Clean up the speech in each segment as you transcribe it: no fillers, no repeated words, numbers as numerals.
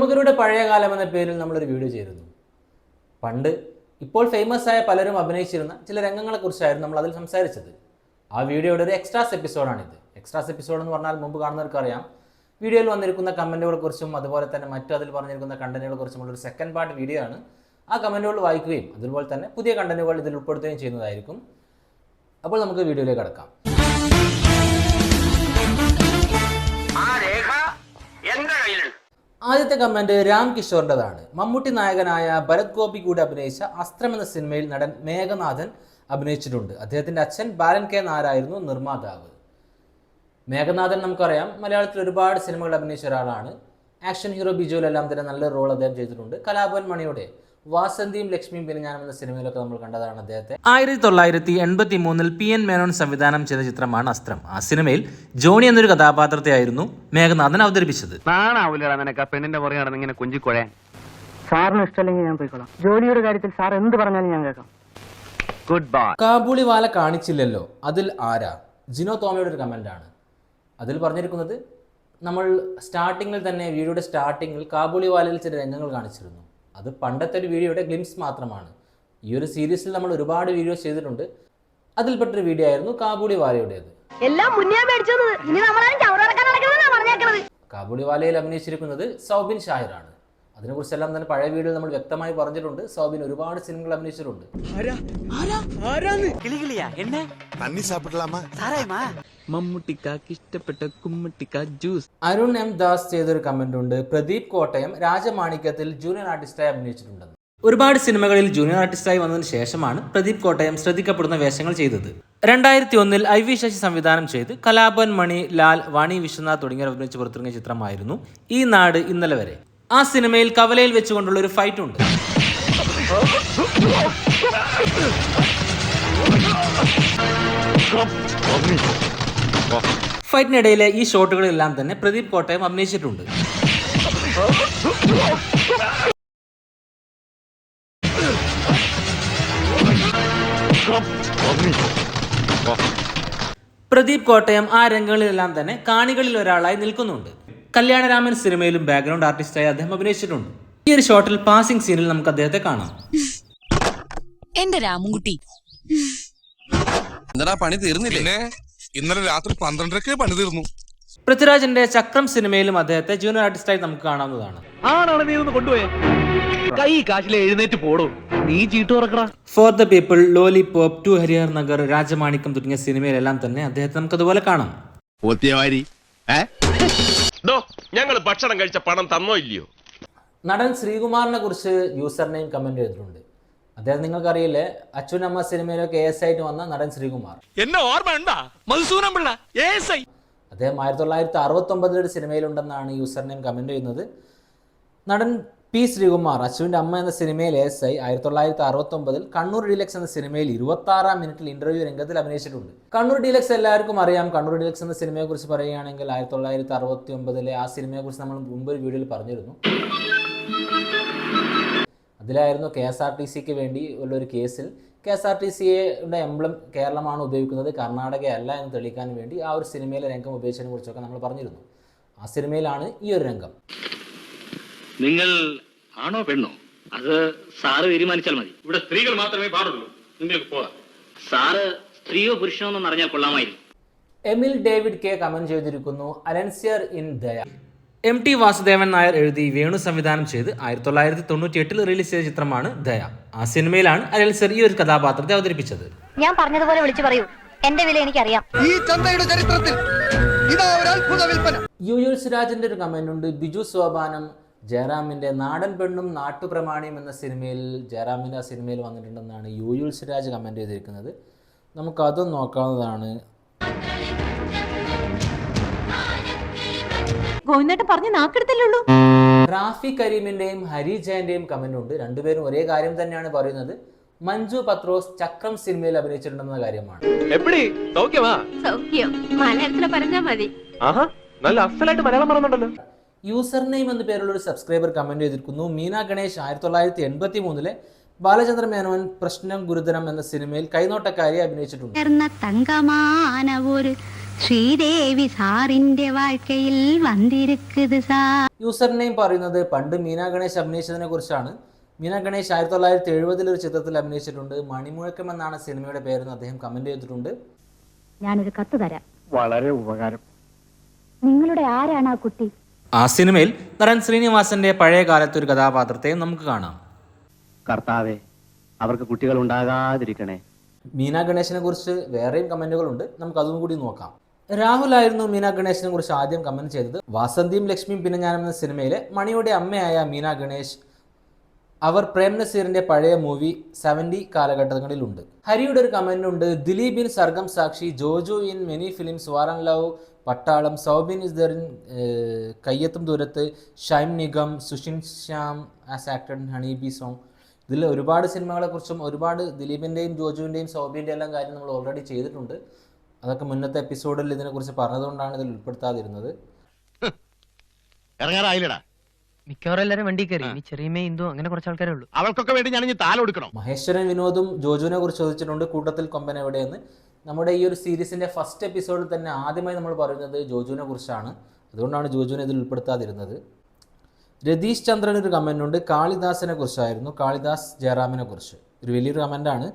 പ്രമുഖരുടെ പഴയ കാലം എന്ന പേരിൽ നമ്മളൊരു വീഡിയോ ചെയ്തിരുന്നു. പണ്ട് ഇപ്പോൾ ഫേമസ് ആയ പലരും അഭിനയിച്ചിരുന്ന ചില രംഗങ്ങളെക്കുറിച്ചായിരുന്നു നമ്മൾ അതിൽ സംസാരിച്ചത്. ആ വീഡിയോയുടെ ഒരു എക്സ്ട്രാസ് എപ്പിസോഡാണിത്. എക്സ്ട്രാസ് എപ്പിസോഡ് എന്ന് പറഞ്ഞാൽ മുമ്പ് കാണുന്നവർക്ക് അറിയാം, വീഡിയോയിൽ വന്നിരിക്കുന്ന കമൻറ്റുകളെക്കുറിച്ചും അതുപോലെ തന്നെ മറ്റു അതിൽ പറഞ്ഞിരിക്കുന്ന കണ്ടന്റുകളെക്കുറിച്ചുമുള്ള ഒരു സെക്കൻഡ് പാർട്ട് വീഡിയോ ആണ്. ആ കമൻറ്റുകൾ വായിക്കുകയും അതുപോലെ തന്നെ പുതിയ കണ്ടന്റുകൾ ഇതിൽ ഉൾപ്പെടുത്തുകയും ചെയ്യുന്നതായിരിക്കും. അപ്പോൾ നമുക്ക് വീഡിയോയിലേക്ക് കടക്കാം. ആദ്യത്തെ കമന്റ് രാം കിഷോറിൻ്റെതാണ്. മമ്മൂട്ടി നായകനായ ഭരത് ഗോപി കൂടി അഭിനയിച്ച അസ്ത്രം എന്ന സിനിമയിൽ നടൻ മേഘനാഥൻ അഭിനയിച്ചിട്ടുണ്ട്. അദ്ദേഹത്തിൻ്റെ അച്ഛൻ ബാലൻ കെ നായരായിരുന്നു നിർമ്മാതാവ്. മേഘനാഥൻ നമുക്കറിയാം, മലയാളത്തിൽ ഒരുപാട് സിനിമകൾ അഭിനയിച്ച ഒരാളാണ്. ആക്ഷൻ ഹീറോ ബിജുവിലെല്ലാം തന്നെ നല്ലൊരു റോൾ അദ്ദേഹം ചെയ്തിട്ടുണ്ട്. കലാഭവൻ മണിയുടെ വാസന്തിയും ലക്ഷ്മിയും പിന്നെ ഞാനും എന്ന സിനിമയിലൊക്കെ നമ്മൾ കണ്ടതാണ് അദ്ദേഹത്തെ. 1983 PN മേനോൻ സംവിധാനം ചെയ്ത ചിത്രമാണ് അസ്ത്രം. ആ സിനിമയിൽ ജോണി എന്നൊരു കഥാപാത്രത്തെയായിരുന്നു മേഘനാഥൻ അവതരിപ്പിച്ചത്. പെണ്ണിന്റെ പുറകെ നടന്നിങ്ങനെ കുഞ്ചിക്കൊഴയാൻ. സാറിന് ഇഷ്ടമല്ലെങ്കിൽ ഞാൻ പോയിക്കോളാം. ജോലിയുടെ കാര്യത്തിൽ സാർ എന്ത് പറഞ്ഞാലും ഞാൻ കേൾക്കാം. Good bye. കാബൂളിവാല കാണിച്ചില്ലല്ലോ, അതിൽ ആരാ? ജിനോ തോമയുടെ ഒരു കമന്റാണ്. അതിൽ പറഞ്ഞിരിക്കുന്നത്, നമ്മൾ സ്റ്റാർട്ടിങ്ങിൽ തന്നെ വീഡിയോയുടെ സ്റ്റാർട്ടിങ്ങിൽ കാബൂളിവാലയിൽ ചില രംഗങ്ങൾ കാണിച്ചിരുന്നു. അത് പണ്ടത്തെ ഒരു വീഡിയോയുടെ ഗ്ലിംസ് മാത്രമാണ്. ഈ ഒരു സീരീസിൽ നമ്മൾ ഒരുപാട് വീഡിയോസ് ചെയ്തിട്ടുണ്ട്. അതിൽപ്പെട്ടൊരു വീഡിയോ ആയിരുന്നു കാബൂളിവാലയുടേത്. കാബൂളിവാലയിൽ അഭിനയിച്ചിരിക്കുന്നത് സൗബിൻ ഷാഹിറാണ്. അതിനെക്കുറിച്ചെല്ലാം തന്നെ പഴയ വീഡിയോയിൽ നമ്മൾ വ്യക്തമായി പറഞ്ഞിട്ടുണ്ട്. സൗബിൻ ഒരുപാട് സിനിമകൾ അഭിനയിച്ചിട്ടുണ്ട്. അരുൺ എം ദാസ് ചെയ്തൊരു കമന്റ് ഉണ്ട്. പ്രദീപ് കോട്ടയം രാജമാണിക്യത്തിൽ ജൂനിയർ ആർട്ടിസ്റ്റായി അഭിനയിച്ചിട്ടുണ്ടെന്ന്. ഒരുപാട് സിനിമകളിൽ ജൂനിയർ ആർട്ടിസ്റ്റായി വന്നതിന് ശേഷമാണ് പ്രദീപ് കോട്ടയം ശ്രദ്ധിക്കപ്പെടുന്ന വേഷങ്ങൾ ചെയ്തത്. 2001 IV ശശി സംവിധാനം ചെയ്ത് കലാഭവൻ മണി, ലാൽ, വാണി വിശ്വനാഥ് തുടങ്ങിയവർ അഭിനയിച്ച് പുറത്തിറങ്ങിയ ചിത്രമായിരുന്നു ഈ നാട് ഇന്നലെ വരെ. ആ സിനിമയിൽ കവലയിൽ വെച്ചുകൊണ്ടുള്ള ഒരു ഫൈറ്റ് ഉണ്ട്. ഫൈറ്റിനിടയിലെ ഈ ഷോട്ടുകളെല്ലാം തന്നെ പ്രദീപ് കോട്ടയം അഭിനയിച്ചിട്ടുണ്ട്. പ്രദീപ് കോട്ടയം ആ രംഗങ്ങളിലെല്ലാം തന്നെ കാണികളിൽ ഒരാളായി നിൽക്കുന്നുണ്ട്. കല്യാണരാമൻ സിനിമയിലും ബാക്ക്ഗ്രൗണ്ട് ആർട്ടിസ്റ്റായി അദ്ദേഹം അഭിനയിച്ചിട്ടുണ്ട്. ഈ ഒരു ഷോട്ടിൽ പാസിംഗ് സീനിൽ നമുക്ക് അദ്ദേഹത്തെ കാണാം. എന്റെ രാമുകുട്ടി, പണി തീർന്നില്ലേ? ഇന്നലെ രാത്രി 12:30 പണി തീർന്നു. പൃഥ്വിരാജിന്റെ ചക്രം സിനിമയിലും അദ്ദേഹത്തെ ജൂനിയർ ആർട്ടിസ്റ്റായി നമുക്ക് കാണാവുന്നതാണ്. For the people, lollipop, two Harihar Nagar, Rajamanikyam തുടങ്ങിയ സിനിമയിലെല്ലാം തന്നെ അദ്ദേഹത്തെ നമുക്ക് അതുപോലെ കാണാം. ഞങ്ങൾ ഭക്ഷണം കഴിച്ച പണം തന്നോ ഇല്ലയോ? നടൻ ശ്രീകുമാറിനെ കുറിച്ച് യൂസർ നെയിം കമന്റ് ചെയ്തിട്ടുണ്ട്. അദ്ദേഹം നിങ്ങൾക്കറിയില്ലേ, അച്ഛനമ്മ സിനിമയിലൊക്കെ AS ആയിട്ട് വന്ന നടൻ ശ്രീകുമാർ. എന്നെ ഓർമ്മ ഉണ്ടാ? മധുസൂദൻ പിള്ള ASI. അദ്ദേഹം 1969 സിനിമയിലുണ്ടെന്നാണ് യൂസർ നെയിം കമന്റ് ചെയ്യുന്നത്. നടൻ P ശ്രീകുമാർ അച്ഛൻ്റെ അമ്മ എന്ന സിനിമയിൽ ASI, 1969 കണ്ണൂർ ഡീലക്സ് എന്ന സിനിമയിൽ 26-ാം മിനിറ്റിൽ ഇന്റർവ്യൂ രംഗത്തിൽ അഭിനയിച്ചിട്ടുണ്ട്. കണ്ണൂർ ഡീലക്സ് എല്ലാവർക്കും അറിയാം. കണ്ണൂർ ഡീലക്സ് എന്ന സിനിമയെ കുറിച്ച് പറയുകയാണെങ്കിൽ 1969 ആ സിനിമയെ കുറിച്ച് നമ്മൾ മുമ്പ് ഒരു വീഡിയോയിൽ പറഞ്ഞിരുന്നു. അതിലായിരുന്നു KSRTCക്ക് വേണ്ടി ഉള്ളൊരു കേസിൽ KSRTCയുടെ എംബ്ലം കേരളമാണ് ഉപയോഗിക്കുന്നത്, കർണാടക അല്ല എന്ന് തെളിയിക്കാൻ വേണ്ടി ആ ഒരു സിനിമയിലെ രംഗം ഉപയോഗിച്ചതിനെ കുറിച്ചൊക്കെ നമ്മൾ പറഞ്ഞിരുന്നു. ആ സിനിമയിലാണ് ഈ ഒരു രംഗം. നിങ്ങൾ ആണോ പെണ്ണോ അത് സാറ് തീരുമാനിച്ചാൽ മതി. ഇവിടെ സ്ത്രീകൾ മാത്രമേ പാടുള്ളൂ. നിങ്ങൾക്ക് പോകാം. സാറ് സ്ത്രീയോ പുരുഷനോ എന്ന് അറിഞ്ഞാൽ കൊള്ളാമായിരുന്നു. എമിൽ ഡേവിഡ് K കമന്റ് ചെയ്തിരിക്കുന്നു, അലൻസിയർ ഇൻ ദയ. MT വാസുദേവൻ നായർ എഴുതി വേണു സംവിധാനം ചെയ്ത് 1998 റിലീസ് ചെയ്ത ചിത്രമാണ് ദയ. ആ സിനിമയിലാണ് അലൻസിയർ ഈ ഒരു കഥാപാത്രത്തെ അവതരിപ്പിച്ചത്. ഞാൻ പറഞ്ഞതുപോലെ വിളിച്ചു പറയൂ, എന്റെ വില എനിക്കറിയാം. ഈ ചന്തയുടെ ചരിത്രത്തിൽ ഇതാ ഒരു അത്ഭുത വിൽപ്പന. യുയുൽ സിരാജിന്റെ ഒരു കമന്റ് ഉണ്ട്. ബിജു സോപാനം ജയറാമിന്റെ നാടൻ പെണ്ണും നാട്ടുപ്രമാണിയും എന്ന സിനിമയിൽ ജയറാമിന്റെ ആ സിനിമയിൽ വന്നിട്ടുണ്ടെന്നാണ് യുയുൽ സിരാജ് കമന്റ് ചെയ്തിരിക്കുന്നത്. നമുക്കതും നോക്കാവുന്നതാണ്. റാഫി കരീമിന്റെയും ഹരി ജയന്റെയും കമന്റ് ഉണ്ട്. രണ്ടുപേരും ഒരേ കാര്യം തന്നെയാണ് പറയുന്നത്. മഞ്ജു പത്രോസ് ചക്രം സിനിമയിൽ അഭിനയിച്ചിട്ടുണ്ടെന്ന കാര്യമാണ്. യൂസർ നെയിം എന്ന പേരുള്ള ഒരു സബ്സ്ക്രൈബർ കമന്റ് ചെയ്തിരിക്കുന്നു. മീന ഗണേഷ് 1983 ബാലചന്ദ്ര മേനോൻ പ്രശ്നം ഗുരുതരം എന്ന സിനിമയിൽ കൈനോട്ടക്കാരിയെ അഭിനയിച്ചിട്ടുണ്ട്. ശ്രീദേവി സാറിന്റെ വാഴ്ക്കയിൽ വന്നിരിക്കുന്നത് സാർ. യൂസർ നെയിം പറയുന്നത് പണ്ട് മീന ഗണേഷ് അഭിനയിച്ചതിനെ കുറിച്ചാണ്. മീന ഗണേഷ് 1970 ഒരു ചിത്രത്തിൽ അഭിനയിച്ചിട്ടുണ്ട്. മണിമുഴക്കം എന്നാണ് സിനിമയുടെ പേരെന്ന് അദ്ദേഹം കമന്റ് ചെയ്തിട്ടുണ്ട്. ഞാനൊരു കത്ത് തരാം. വളരെ ഉപകാരം. നിങ്ങളുടെ ആരാണ് ആ കുട്ടി? ആ സിനിമയിൽ നടൻ ശ്രീനിവാസന്റെ പഴയ കാലത്തെ ഒരു കഥാപാത്രത്തെയും നമുക്ക് കാണാം. കർത്താവേ, അവർക്ക് കുട്ടികൾ ഉണ്ടാകാതിരിക്കണേ. മീന ഗണേശിനെ കുറിച്ച് വേറെയും കമന്റുകളുണ്ട്, നമുക്ക് അതും കൂടി നോക്കാം. രാഹുൽ ആയിരുന്നു മീന ഗണേശിനെ കുറിച്ച് ആദ്യം കമന്റ് ചെയ്തത്. വാസന്തിയും ലക്ഷ്മിയും പിന്നെ ഞാനും എന്ന സിനിമയിലെ മണിയുടെ അമ്മയായ മീന ഗണേഷ് അവർ പ്രേം നസീറിന്റെ പഴയ മൂവി 70 കാലഘട്ടങ്ങളിലുണ്ട്. ഹരിയുടെ ഒരു കമന്റ് ഉണ്ട്. Dileep in Sargam Sakshi, Joju in many films, war and love, Pattalam, Soubin is there in Kaiyethum Doorath, Shane Nigam, Sushin Shyam as acted in Honey Bee song. ഇതിൽ ഒരുപാട് സിനിമകളെക്കുറിച്ചും ഒരുപാട് ദിലീപിൻ്റെയും ജോജുവിൻ്റെയും സൗബിൻ്റെയും എല്ലാം കാര്യം നമ്മൾ ഓൾറെഡി ചെയ്തിട്ടുണ്ട്. അതൊക്കെ മുന്നത്തെ എപ്പിസോഡിൽ ഇതിനെക്കുറിച്ച് പറഞ്ഞതുകൊണ്ടാണ് ഇതിൽ ഉൾപ്പെടുത്താതിരുന്നത്. ഇറങ്ങാറായില്ലടാ. മിക്കവാറും എല്ലാരും വണ്ടി കയറി. ഇനി ചെറിയ ഇന്ദു അങ്ങനെ കുറച്ച് ആൾക്കാരേ ഉള്ളൂ. അവൾക്കൊക്കെ വേണ്ടി ഞാൻ ഇനി താല കൊടുക്കണം. മഹേശ്വരൻ വിനോദും ജോജുവിനെ കുറിച്ച് ചോദിച്ചിട്ടുണ്ട്. കൂട്ടത്തിൽ കൊമ്പൻ എവിടെയെന്ന്. നമ്മുടെ ഈ ഒരു സീരീസിൻ്റെ ഫസ്റ്റ് എപ്പിസോഡിൽ തന്നെ ആദ്യമായി നമ്മൾ പറയുന്നത് ജോജുവിനെ കുറിച്ചാണ്. അതുകൊണ്ടാണ് ജോജുവിനെ ഇതിൽ ഉൾപ്പെടുത്താതിരുന്നത്. രതീഷ് ചന്ദ്രൻ ഒരു കമൻ്റ് ഉണ്ട്. കാളിദാസിനെ കുറിച്ചായിരുന്നു, കാളിദാസ് ജയറാമിനെ കുറിച്ച്. ഒരു വലിയൊരു കമൻ്റാണ്.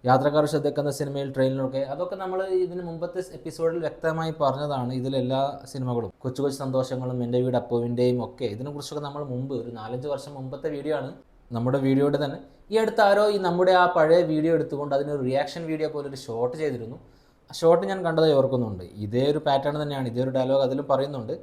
യാത്രക്കാർ ശ്രദ്ധിക്കുന്ന സിനിമയിൽ ട്രെയിനിലൊക്കെ അതൊക്കെ നമ്മൾ ഇതിന് മുമ്പത്തെ എപ്പിസോഡിൽ വ്യക്തമായി പറഞ്ഞതാണ്. ഇതിലെല്ലാ സിനിമകളും കൊച്ചു കൊച്ചു സന്തോഷങ്ങളും എൻ്റെ വീട് അപ്പുവിൻ്റെയും ഒക്കെ ഇതിനെക്കുറിച്ചൊക്കെ നമ്മൾ മുമ്പ് ഒരു 4-5 വർഷം മുമ്പത്തെ വീഡിയോ ആണ് നമ്മുടെ വീഡിയോയുടെ തന്നെ. ഈ അടുത്ത് ആരോ ഈ നമ്മുടെ ആ പഴയ വീഡിയോ എടുത്തുകൊണ്ട് അതിനൊരു റിയാക്ഷൻ വീഡിയോ പോലെ ഒരു ഷോട്ട് ചെയ്തിരുന്നു. ആ ഷോട്ട് ഞാൻ കണ്ടതായി ഓർക്കുന്നുണ്ട്. ഇതേ ഒരു പാറ്റേൺ തന്നെയാണ്, ഇതേ ഒരു ഡയലോഗ് അതിലും പറയുന്നുണ്ട്.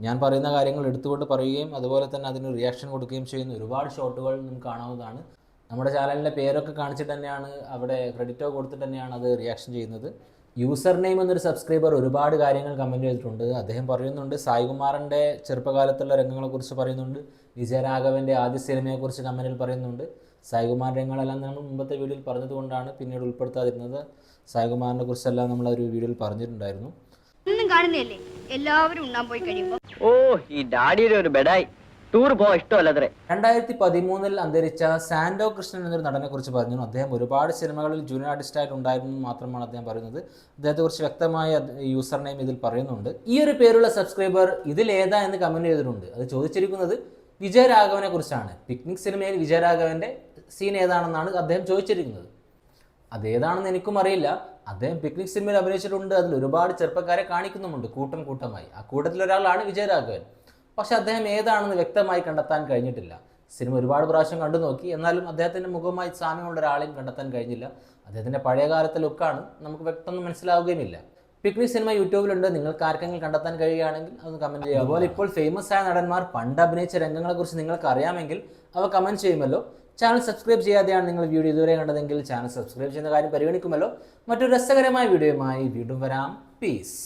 ഞാൻ പറയുന്ന കാര്യങ്ങൾ എടുത്തുകൊണ്ട് പറയുകയും അതുപോലെ തന്നെ അതിന് റിയാക്ഷൻ കൊടുക്കുകയും ചെയ്യുന്ന ഒരുപാട് ഷോട്ടുകൾ നമുക്ക് കാണാവുന്നതാണ്. നമ്മുടെ ചാനലിൻ്റെ പേരൊക്കെ കാണിച്ചിട്ട് തന്നെയാണ്, അവിടെ ക്രെഡിറ്റോ കൊടുത്തിട്ട് തന്നെയാണ് അത് റിയാക്ഷൻ ചെയ്യുന്നത്. യൂസർ നെയിം എന്നൊരു സബ്സ്ക്രൈബർ ഒരുപാട് കാര്യങ്ങൾ കമൻറ്റ് ചെയ്തിട്ടുണ്ട്. അദ്ദേഹം പറയുന്നുണ്ട് സായികുമാറിൻ്റെ ചെറുപ്പകാലത്തുള്ള രംഗങ്ങളെക്കുറിച്ച് പറയുന്നുണ്ട്. വിജയരാഘവൻ്റെ ആദ്യ സിനിമയെക്കുറിച്ച് കമൻറ്റിൽ പറയുന്നുണ്ട്. സായികുമാർ രംഗങ്ങളെല്ലാം നമ്മൾ മുമ്പത്തെ വീഡിയോയിൽ പറഞ്ഞതുകൊണ്ടാണ് പിന്നീട് ഉൾപ്പെടുത്താതിരുന്നത്. സായികുമാറിനെ കുറിച്ചെല്ലാം നമ്മൾ ഒരു വീഡിയോയിൽ പറഞ്ഞിട്ടുണ്ടായിരുന്നു. ഒന്നും കാണുന്നില്ലേ, എല്ലാവരും ഉണ്ണാൻ പോയി കഴിയുമ്പോ. ഓ, ഈ ഡാഡിയുടെ ഒരു ബെഡായി. ടൂർ പോവാൻ ഇഷ്ടമല്ലത്രേ. 2013 അന്തരിച്ച സാൻഡോ കൃഷ്ണൻ എന്നൊരു നടനെ കുറിച്ച് പറഞ്ഞു. അദ്ദേഹം ഒരുപാട് സിനിമകളിൽ ജൂനിയർ ആർട്ടിസ്റ്റായിട്ട് ഉണ്ടായിരുന്നു മാത്രമാണ് അദ്ദേഹം പറയുന്നത്. അദ്ദേഹത്തെക്കുറിച്ച് വ്യക്തമായ യൂസർ നെയിം ഇതിൽ പറയുന്നുണ്ട്. ഈ ഒരു പേരുള്ള സബ്സ്ക്രൈബർ ഇതിലേതാ എന്ന് കമൻറ്റ് ചെയ്തിട്ടുണ്ട്. അത് ചോദിച്ചിരിക്കുന്നത് വിജയരാഘവനെ കുറിച്ചാണ്. പിക്നിക് സിനിമയിൽ വിജയരാഘവൻ്റെ സീൻ ഏതാണെന്നാണ് അദ്ദേഹം ചോദിച്ചിരിക്കുന്നത്. അതേതാണെന്ന് എനിക്കും അറിയില്ല. അദ്ദേഹം പിക്നിക് സിനിമയിൽ അഭിനയിച്ചിട്ടുണ്ട്. അതിൽ ഒരുപാട് ചെറുപ്പക്കാരെ കാണിക്കുന്നുമുണ്ട് കൂട്ടം കൂട്ടമായി. ആ കൂട്ടത്തിലൊരാളാണ് വിജയരാഘവൻ. പക്ഷെ അദ്ദേഹം ഏതാണെന്ന് വ്യക്തമായി കണ്ടെത്താൻ കഴിഞ്ഞിട്ടില്ല. സിനിമ ഒരുപാട് പ്രാവശ്യം കണ്ടു നോക്കി, എന്നാലും അദ്ദേഹത്തിൻ്റെ മുഖമായി സാമ്യമുള്ള ഒരാളെയും കണ്ടെത്താൻ കഴിഞ്ഞില്ല. അദ്ദേഹത്തിൻ്റെ പഴയ കാലത്തെ ലുക്കാണ്, നമുക്ക് വ്യക്തമൊന്നും മനസ്സിലാവുകയുമില്ല. Picnic cinema യൂട്യൂബിലുണ്ട്. നിങ്ങൾക്ക് ആർക്കെങ്കിലും കണ്ടെത്താൻ കഴിയുകയാണെങ്കിൽ അത് കമൻറ്റ് ചെയ്യുക. അതുപോലെ ഇപ്പോൾ ഫേമസ് ആയ നടന്മാർ പണ്ട് അഭിനയിച്ച രംഗങ്ങളെക്കുറിച്ച് നിങ്ങൾക്ക് അറിയാമെങ്കിൽ അവ കമൻറ്റ് ചെയ്യുമല്ലോ. ചാനൽ സബ്സ്ക്രൈബ് ചെയ്യാതെയാണ് നിങ്ങൾ വീഡിയോ ഇതുവരെ കണ്ടതെങ്കിൽ ചാനൽ സബ്സ്ക്രൈബ് ചെയ്യുന്ന കാര്യം പരിഗണിക്കുമല്ലോ. മറ്റൊരു രസകരമായ വീഡിയോയുമായി വീണ്ടും വരാം. പീസ്.